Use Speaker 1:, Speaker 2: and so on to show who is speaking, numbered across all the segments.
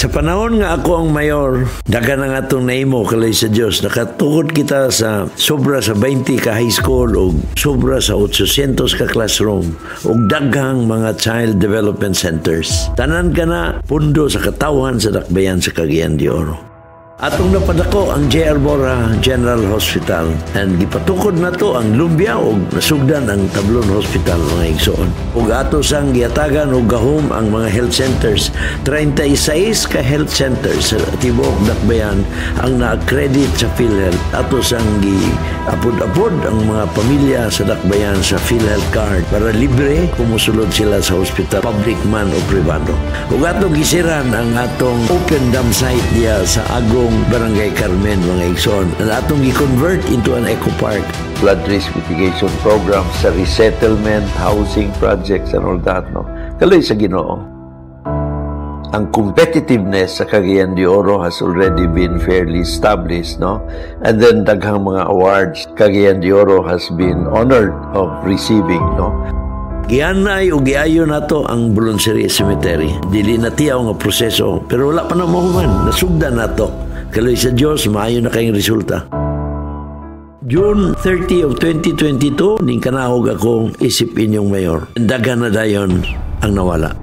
Speaker 1: Sa panahon nga ako ang mayor, dagan nga itong naimo kalay sa Diyos. Nakatukod kita sa sobra sa 20 ka high school o sobra sa 800 ka classroom o daghang mga child development centers. Tanan ka na pundo sa katawhan sa dakbayan sa Cagayan de Oro. Atong napadako ang J.R. Borja General Hospital and gipatukod na to ang lumbia o nasugdan ang Tablon Hospital mga igsoon. Ug ato sang giatagan og gahom ang mga health centers. 36 ka health centers sa tibuok dakbayan ang na-accredit sa PhilHealth. Ato sang giapod-apod ang mga pamilya sa dakbayan sa PhilHealth card para libre kumusulod sila sa hospital, public man o privado. Ug ato gisiran ang atong open dam site diya sa Agong Barangay Carmen mga igsoon na atong i-convert into an eco park.
Speaker 2: Flood risk mitigation program sa resettlement, housing projects and all that, no? Kaloy sa Ginoo. Ang competitiveness sa Cagayan de Oro has already been fairly established, no? And then daghang mga awards Cagayan de Oro has been honored of receiving, no?
Speaker 1: Gianay o giayo nato ang Bulonseria Cemetery. Dili na tiyaw nga proseso pero wala pa na mahuman. Nasugdan nato. Kaloy sa Diyos, maayo na kayong resulta. June 30 of 2022, ning kanahog akong isip inyong mayor. Dagan na dayon ang nawala.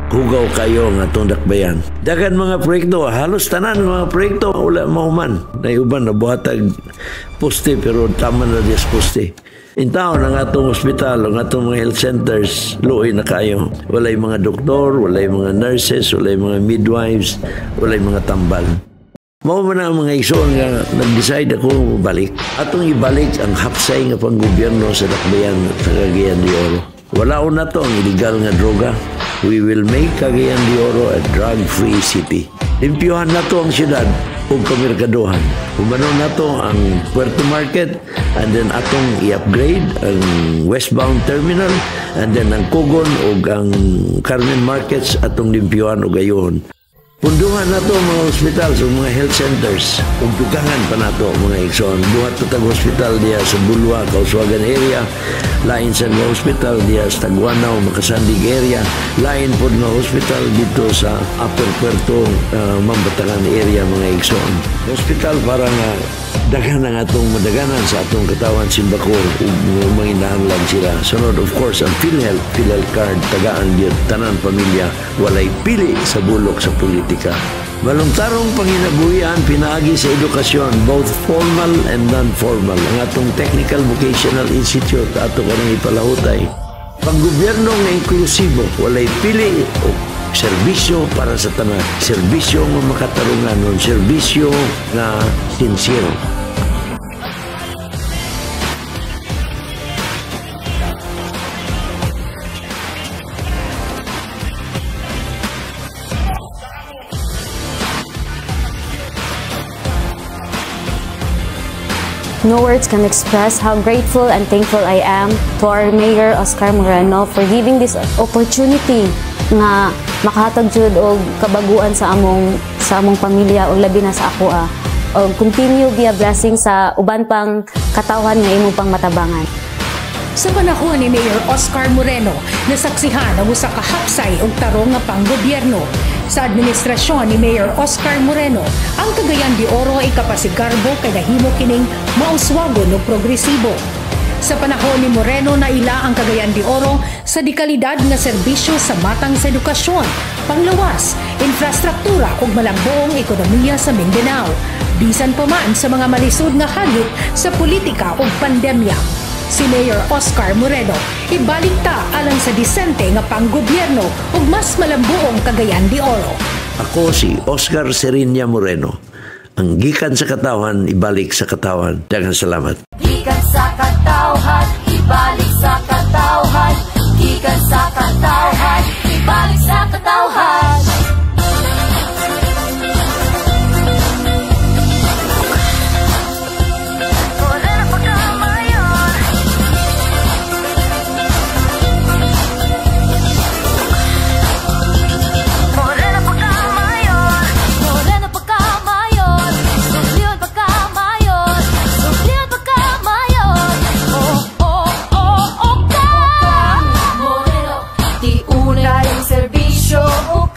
Speaker 1: Hugaw kayo nga itong dakbayan. Dagan mga proyekto, halos tanan mga proyekto, wala mahuman. Naiuban na buhatag poste pero tama na diyas poste. Intaon ang atong hospital, ang atong mga health centers, luoy na kayo. Walay mga doktor, walay mga nurses, walay mga midwives, walay mga tambal. Mao man ang mga igsoon nga nag-decide ako balik. Atong ibalik ang hapsay nga panggobyerno sa dakbayan sa Cagayan de Oro. Walaon na to ang illegal nga droga. We will make Cagayan de Oro a drug-free city. Limpyuhan na to ang siyudad o kamerkaduhan. Umanon na to ang Puerto Market and then atong i-upgrade ang westbound terminal and then ang Cogon o ang Carmen Markets atong limpyuhan o gayon. Punduhan na to mga hospital sa mga health centers. Umpikangan pa na to mga igsoon. Buhat patag hospital diya sa Bulwa, Kauswagan area. Lain sa mga hospital diya sa Taguanaw, Makasandig area. Lain po mga hospital dito sa Upper Puerto, Mambatangan area mga igsoon. Hospital para nga daghan ang atong madaganan sa atong katawan Simbacor ug mga inaanglan sila. Sunod of course ang PhilHealth card tagaan gyud tanan pamilya walay pili sa bulok sa politika. Malungtarong panginabuhian pinaagi sa edukasyon both formal and non-formal ang atong Technical Vocational Institute ato kanang ipalahutay. Panggobyerno nga inklusibo walay pili o serbisyo para sa tanan, serbisyo nga makatarunganon, serbisyo nga sincere.
Speaker 3: No words can express how grateful and thankful I am to our Mayor Oscar Moreno for giving this opportunity nga makahatag jud og kabaguan sa among pamilya o labi na sa ako og continue via blessing sa uban pang katawhan nga imong pang matabangan.
Speaker 4: Sa panahon ni Mayor Oscar Moreno, nasaksihan ang usa ka hapsay og tarong nga panggobyerno. Sa administrasyon ni Mayor Oscar Moreno, ang Cagayan de Oro ay kapasigarbo kay nahimo kining mauswagon ug progresibo. Sa panahon ni Moreno, naila ang Cagayan de Oro sa dekalidad nga serbisyo sa matang sa edukasyon, panglawas, infrastruktura ug malabong ekonomiya sa Mindanao. Bisan pa man sa mga malisud nga hayop sa politika ug pandemya. Si Mayor Oscar Moreno, ibalik ta alang sa disente nga panggobyerno ug mas malambuong Cagayan de Oro.
Speaker 1: Ako si Oscar Serinia Moreno. Ang gikan sa katawan, ibalik sa katawan. Daghang salamat.
Speaker 5: Gikan sa katawan, ibalik sa katawan. Gikan sa katawan, ibalik sa katawan.